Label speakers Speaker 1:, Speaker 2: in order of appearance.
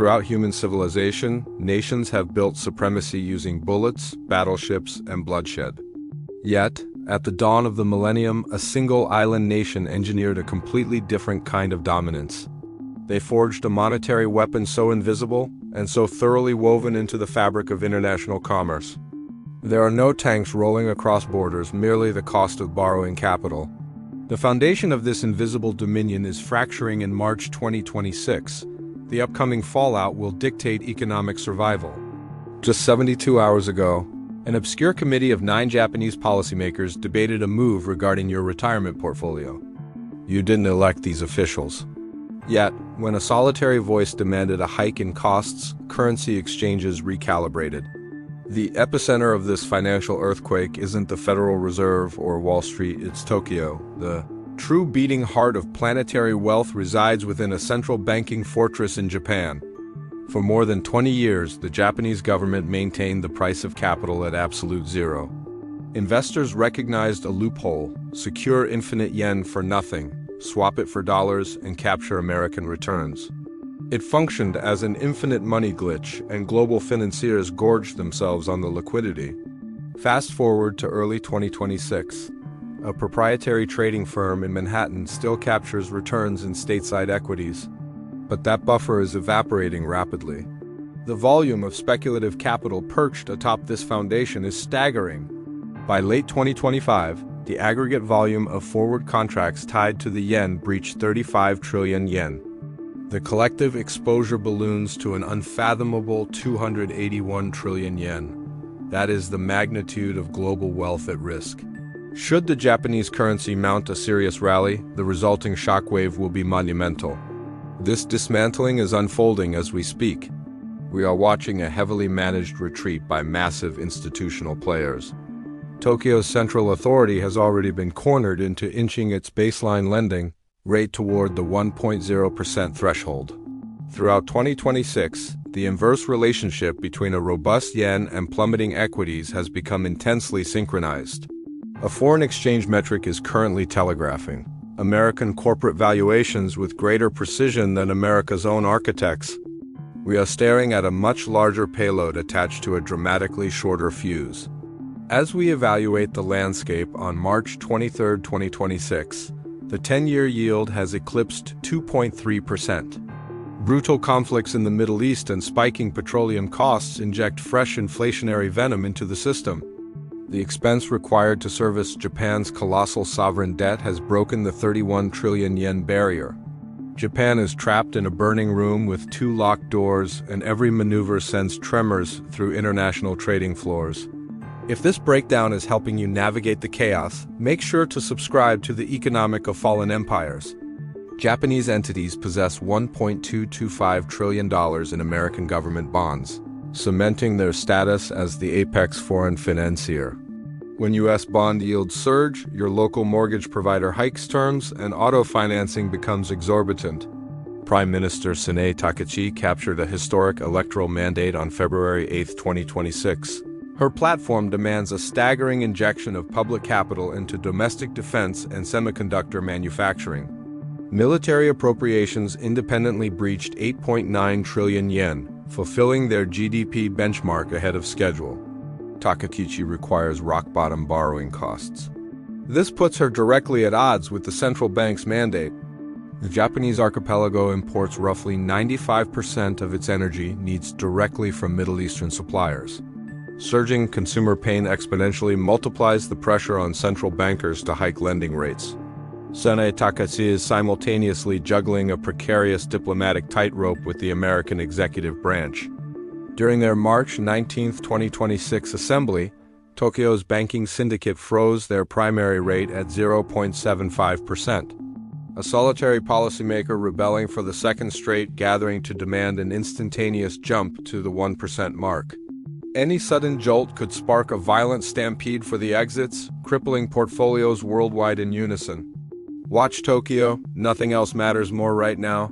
Speaker 1: Throughout human civilization, nations have built supremacy using bullets, battleships, and bloodshed. Yet, at the dawn of the millennium, a single island nation engineered a completely different kind of dominance. They forged a monetary weapon so invisible and so thoroughly woven into the fabric of international commerce. There are no tanks rolling across borders, merely the cost of borrowing capital. The foundation of this invisible dominion is fracturing in March 2026. The upcoming fallout will dictate economic survival. Just 72 hours ago, an obscure committee of 9 Japanese policymakers debated a move regarding your retirement portfolio. You didn't elect these officials. Yet, when a solitary voice demanded a hike in costs, currency exchanges recalibrated. The epicenter of this financial earthquake isn't the Federal Reserve or Wall Street, it's Tokyo. The true beating heart of planetary wealth resides within a central banking fortress in Japan. For more than 20 years, the Japanese government maintained the price of capital at absolute zero. Investors recognized a loophole: secure infinite yen for nothing, swap it for dollars, and capture American returns. It functioned as an infinite money glitch, and global financiers gorged themselves on the liquidity. Fast forward to early 2026. A proprietary trading firm in Manhattan still captures returns in stateside equities. But that buffer is evaporating rapidly. The volume of speculative capital perched atop this foundation is staggering. By late 2025, the aggregate volume of forward contracts tied to the yen breached 35 trillion yen. The collective exposure balloons to an unfathomable 281 trillion yen. That is the magnitude of global wealth at risk. Should the Japanese currency mount a serious rally, the resulting shockwave will be monumental. This dismantling is unfolding as we speak. We are watching a heavily managed retreat by massive institutional players. Tokyo's central authority has already been cornered into inching its baseline lending rate toward the 1.0% threshold. Throughout 2026, the inverse relationship between a robust yen and plummeting equities has become intensely synchronized. A foreign exchange metric is currently telegraphing American corporate valuations with greater precision than America's own architects. We are staring at a much larger payload attached to a dramatically shorter fuse. As we evaluate the landscape on March 23, 2026, the 10-year yield has eclipsed 2.3%. Brutal conflicts in the Middle East and spiking petroleum costs inject fresh inflationary venom into the system. The expense required to service Japan's colossal sovereign debt has broken the 31 trillion yen barrier. Japan is trapped in a burning room with 2 locked doors, and every maneuver sends tremors through international trading floors. If this breakdown is helping you navigate the chaos, make sure to subscribe to the Economic of Fallen Empires. Japanese entities possess $1.225 trillion in American government bonds, cementing their status as the apex foreign financier. When U.S. bond yields surge, your local mortgage provider hikes terms, and auto financing becomes exorbitant. Prime Minister Sanae Takaichi captured a historic electoral mandate on February 8, 2026. Her platform demands a staggering injection of public capital into domestic defense and semiconductor manufacturing. Military appropriations independently breached 8.9 trillion yen, fulfilling their GDP benchmark ahead of schedule. Takaichi requires rock-bottom borrowing costs. This puts her directly at odds with the central bank's mandate. The Japanese archipelago imports roughly 95% of its energy needs directly from Middle Eastern suppliers. Surging consumer pain exponentially multiplies the pressure on central bankers to hike lending rates. Sanae Takaichi is simultaneously juggling a precarious diplomatic tightrope with the American executive branch. During their March 19, 2026 assembly, Tokyo's banking syndicate froze their primary rate at 0.75%. A solitary policymaker rebelling for the second straight gathering to demand an instantaneous jump to the 1% mark. Any sudden jolt could spark a violent stampede for the exits, crippling portfolios worldwide in unison. Watch Tokyo, nothing else matters more right now.